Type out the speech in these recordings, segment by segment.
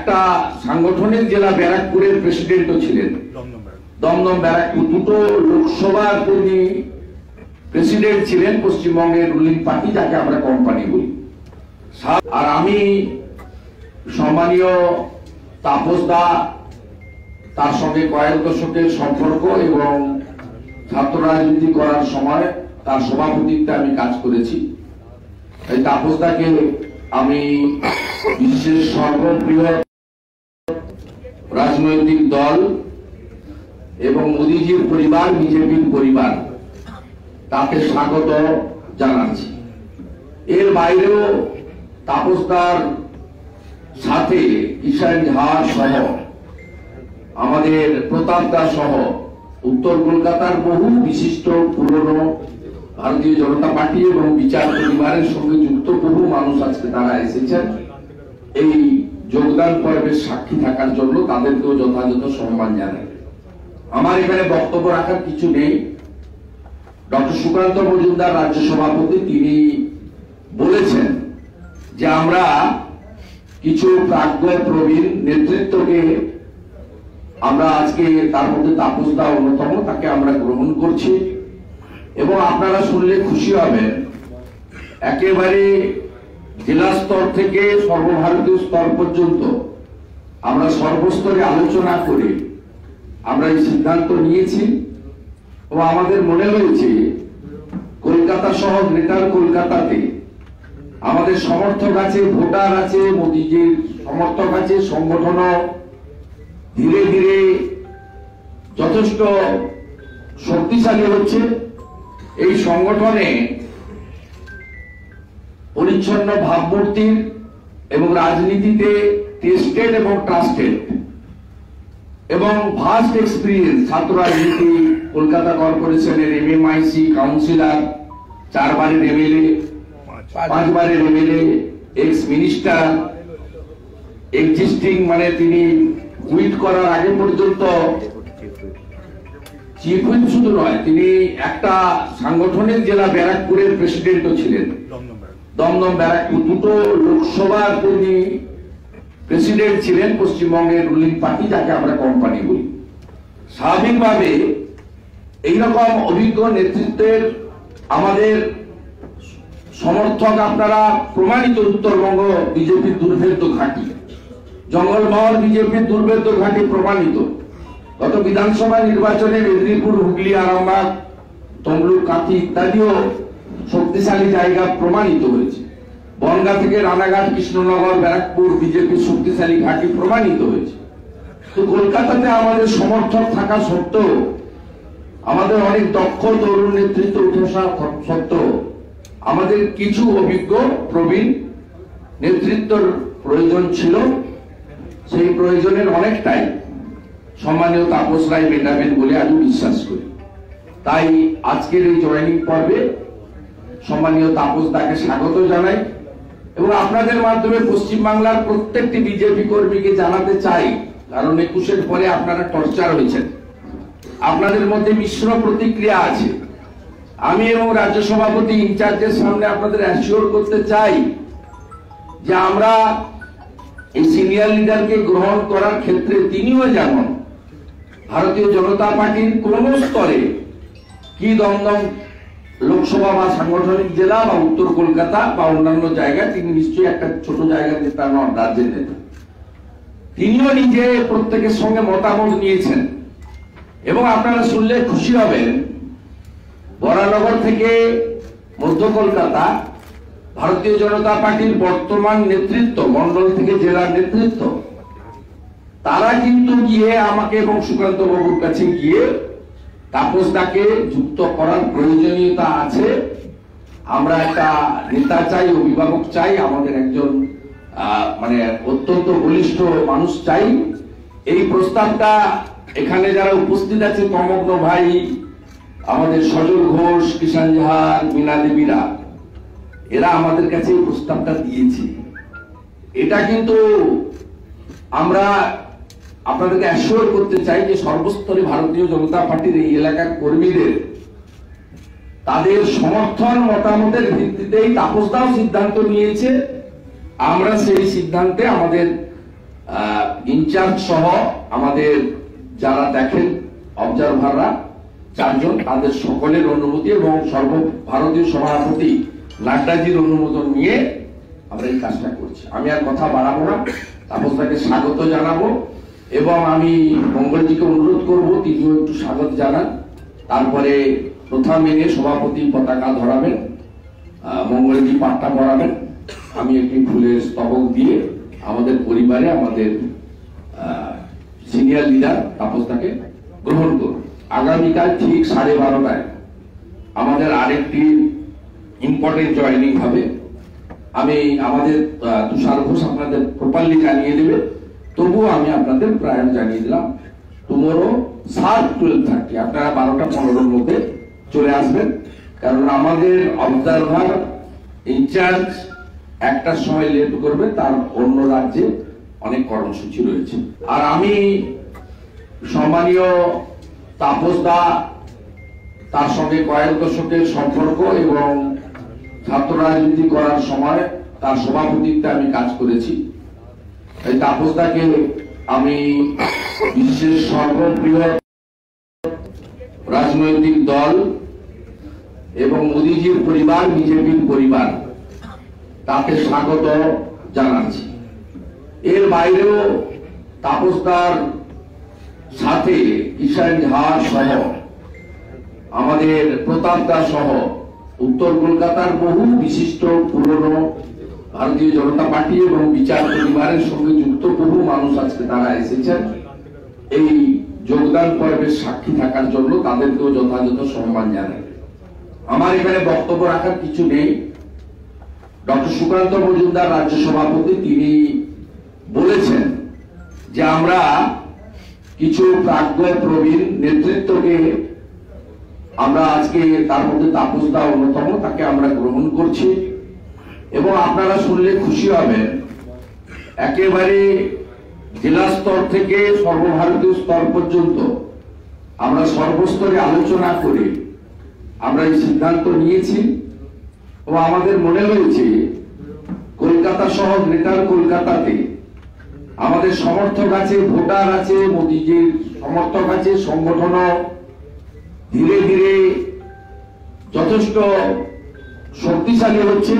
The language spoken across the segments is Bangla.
একটা সাংগঠনিক জেলা ব্যারাকপুরের প্রেসিডেন্টও ছিলেন। দমদম ব্যারাকপুর দুটো লোকসভার তিনি প্রেসিডেন্ট ছিলেন পশ্চিমবঙ্গের রুলিং পার্টি, যাকে আমরা কোম্পানি বলি। আর আমি সম্মানীয় তাপস দা, তার সঙ্গে কয়েক দশকের সম্পর্ক এবং ছাত্র রাজনীতি করার সময় তার সভাপতিত্বে আমি কাজ করেছি। এই তাপস দাকে আমি বিশ্বের সর্ববৃহৎ রাজনৈতিক দল এবং মোদীজির পরিবার, বিজেপির পরিবার, তাকে স্বাগত জানাচ্ছি। এর বাইরেও তাপসদার সাথে কিষাণ ঝা সহ, আমাদের প্রতাপ দা সহ উত্তর কলকাতার বহু বিশিষ্ট পুরনো ভারতীয় জনতা পার্টি এবং বিচার পরিবারের সঙ্গে যুক্ত বহু মানুষ আজকে তারা এসেছেন এই যোগদান পর্বের সাক্ষী থাকার জন্য। তাদেরকেও যথাযথ সম্মান জানাই। আমার এখানে বক্তব্য রাখার কিছু নেই। ডক্টর সুকান্ত মজুমদার রাজ্য সভাপতি, তিনি বলেছেন যে আমরা কিছু প্রাজ্ঞ প্রবীণ নেতৃত্বকে আমরা আজকে, তার মধ্যে তাপস দা অন্যতম, তাকে আমরা গ্রহণ করছি। এবং আপনারা শুনলে খুশি হবেন, একেবারে জেলা স্তর থেকে সর্বভারতীয় স্তর পর্যন্ত আমরা সর্বস্তরে আলোচনা করে আমরা এই সিদ্ধান্ত নিয়েছি। ও আমাদের মনে হয়েছে কলকাতা সহ গ্রেটার কলকাতাতে আমাদের সমর্থক আছে, ভোটার আছে, মোদীজির সমর্থক আছে, সংগঠনও ধীরে ধীরে যথেষ্ট শক্তিশালী হচ্ছে। এই সংগঠনে পরিচ্ছন্ন ভাবমূর্তির এবং রাজনীতিতে টেস্টেড এবং ট্রাস্টেড এবং ভাস্ট এক্সপিরিয়েন্স ছাত্র রাজনীতি, কলকাতা কর্পোরেশনের এমএমআইসি কাউন্সিলর, 4 বারের এমএলএ, 5 বারের এমএলএ, এক্স মিনিস্টার, এক্সিস্টিং মানে তিনি হুইট করার আগে পর্যন্ত চিফ হুইপ শুধু নয়, তিনি একটা সাংগঠনিক জেলা ব্যারাকপুরের প্রেসিডেন্টও ছিলেন। দমদম ব্যারাকপুর দুটো লোকসভার তিনি প্রেসিডেন্ট ছিলেন পশ্চিমবঙ্গের রুলিং পার্টি, যাকে আমরা কোম্পানি বলি। স্বাভাবিকভাবে এইরকম অভিজ্ঞ নেতৃত্বের আমাদের সমর্থক আপনারা প্রমাণিত। উত্তরবঙ্গ বিজেপির দুর্ভেদ্য ঘাঁটি, জঙ্গলমহল বিজেপির দুর্ভেদ্য ঘাঁটি প্রমাণিত। গত বিধানসভা নির্বাচনে মেদিনীপুর, হুগলি, আরামবাগ, তমলুক, কাঁথি ইত্যাদিও শক্তিশালী জায়গা প্রমাণিত হয়েছে। বনগাঁ থেকে রানাঘাট, কৃষ্ণনগর, ব্যারাকপুর বিজেপির শক্তিশালী ঘাঁটি প্রমাণিত হয়েছে। তো কলকাতাতে আমাদের সমর্থক থাকা সত্ত্বেও, আমাদের অনেক দক্ষ তরুণ নেতৃত্ব উঠে আসা সত্ত্বেও আমাদের কিছু অভিজ্ঞ প্রবীণ নেতৃত্বের প্রয়োজন ছিল। সেই প্রয়োজনের অনেকটাই সম্মানীয় তাপস রায় মেটাবেন বলে আমি বিশ্বাস করি। তাই আজকের এই জয়েনিং পর্বে সম্মানীয় তাপস দাকে স্বাগত জানাই এবং আপনাদের মাধ্যমে পশ্চিমবাংলার প্রত্যেকটি বিজেপি কর্মীকে জানাতে চাই, কারণ 21-এর পরে আপনারা টর্চার হয়েছেন, আপনাদের মধ্যে মিশ্র প্রতিক্রিয়া আছে। আমি এবং রাজ্য সভাপতি ইনচার্জের সামনে আপনাদের অ্যাসিওর করতে চাই যে আমরা এই সিনিয়র লিডারকে গ্রহণ করার ক্ষেত্রে তিনিও যেমন ভারতীয় জনতা পার্টির কোন স্তরে কি দমদম লোকসভা বা সাংগঠনিক জেলা বা উত্তর কলকাতা বা অন্যান্য জায়গায় তিনি নিশ্চয়ই একটা ছোট জায়গার নেতা নন, রাজ্যের নেতা। তিনিও নিজে প্রত্যেকের সঙ্গে মতামত নিয়েছেন এবং আপনারা শুনলে খুশি হবেন, বরানগর থেকে মধ্য কলকাতা ভারতীয় জনতা পার্টির বর্তমান নেতৃত্ব, মন্ডল থেকে জেলার নেতৃত্ব, তারা কিন্তু গিয়ে আমাকে এবং সুকান্ত বাবুর কাছে গিয়ে তাপস দাকে যুক্ত করার প্রয়োজনীয়তা আছে, আমরা একটা নেতা চাই, অভিভাবক চাই, আমাদের একজন মানে অত্যন্ত বলিষ্ঠ মানুষ চাই। এই প্রস্তাবটা এখানে যারা উপস্থিত আছে, তমগ্ন ভাই, আমাদের সজল ঘোষ, কিষাণ ঝাড়, মীনা দেবীরা, এরা আমাদের কাছে এই প্রস্তাবটা দিয়েছে। এটা কিন্তু আমরা আপনাদেরকে অ্যাসিওর করতে চাই যে সর্বস্তরে ভারতীয় জনতা পার্টির এই এলাকার কর্মীদের তাদের সমর্থন মতামতের ভিত্তিতেই তাপসদাও সিদ্ধান্ত নিয়েছে। আমরা সেই সিদ্ধান্তে আমাদের ইনচার্জ সহ আমাদের যারা দেখেন অবজারভাররা 4 জন, তাদের সকলের অনুমতি এবং সর্বভারতীয় সভাপতি নাড্ডাজির অনুমোদন নিয়ে আমরা এই কাজটা করছি। আমি আর কথা বাড়াবো না, তাপসদাকে স্বাগত জানাবো এবং আমি মঙ্গলজিকে অনুরোধ করব তিনিও একটু স্বাগত জানান। তারপরে প্রথা মেনে সভাপতি পতাকা ধরাবেন, মঙ্গলজি পাঠটা পড়াবেন, আমি একটি ফুলের স্তবক দিয়ে আমাদের পরিবারে আমাদের সিনিয়র লিডার তাপসদাকে গ্রহণ করব। আগামীকাল ঠিক 12:30টায় আমাদের আরেকটি ইম্পর্টেন্ট জয়েনিং হবে। আমি আমাদের তুষার ঘোষ আপনাদের প্রপারলি জানিয়ে দেবে, তবুও আমি আপনাদের প্রায় জানিয়ে দিলাম টুমোরো শার্প 12:30 আপনারা 12:15-র মধ্যে চলে আসবেন, কারণ আমাদের অবজারভার ইনচার্জ 1টার সময় লেট করবে, তার অন্য রাজ্যে অনেক কর্মসূচি রয়েছে। আর আমি সম্মানীয় তাপসদা, তার সঙ্গে কয়েক দশকের সম্পর্ক এবং ছাত্র রাজনীতি করার সময় তার সভাপতিত্বে আমি কাজ করেছি। এই তাপসদাকে আমি বিশ্বের সর্ববৃহৎ রাজনৈতিক দল এবং মোদীজির পরিবার, বিজেপির পরিবার, তাকে স্বাগত জানাচ্ছি। এর বাইরেও তাপসদার সাথে কিষাণ ঝা সহ আমাদের প্রতাপ দাস সহ উত্তর কলকাতার বহু বিশিষ্ট পুরনো ভারতীয় জনতা পার্টি এবং বিচার পরিবারের সঙ্গে যুক্ত বহু মানুষ আজকে তারা এসেছেন এই যোগদান পর্বের সাক্ষী থাকার জন্য, তাদেরকেও যথাযথ সম্মান জানাই। আমার এখানে বক্তব্য রাখার কিছু নেই। ডক্টর সুকান্ত মজুমদার রাজ্য সভাপতি, তিনি বলেছেন যে আমরা কিছু প্রাজ্ঞ প্রবীণ নেতৃত্বকে আমরা আজকে, তার মধ্যে তাপসদা অন্যতম, তাকে আমরা গ্রহণ করছি এবং আপনারা শুনলে খুশি হবেন, একেবারে জেলা স্তর থেকে সর্বভারতীয় স্তর পর্যন্ত আমরা সর্বস্তরে আলোচনা করে আমরা এই সিদ্ধান্ত নিয়েছি এবং আমাদের মনে হয়েছে কলকাতা সহ গ্রেটার কলকাতাতে আমাদের সমর্থক আছে, ভোটার আছে, মোদীজির সমর্থক আছে, সংগঠন ধীরে ধীরে যথেষ্ট শক্তিশালী হচ্ছে।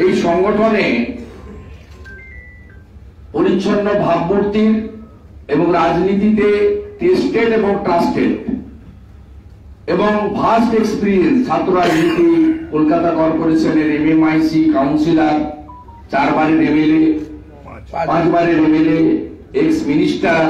এই সংগঠনে পরিচ্ছন্ন ভাবমূর্তির এবং রাজনীতিতে টেস্টেড এবং ট্রাস্টেড এবং ভাস্ট এক্সপিরিয়েন্স ছাত্র রাজনীতি, কলকাতা কর্পোরেশনের MMIC কাউন্সিলর, 4 বারের MLA, 5 বারের MLA, এক্স মিনিস্টার,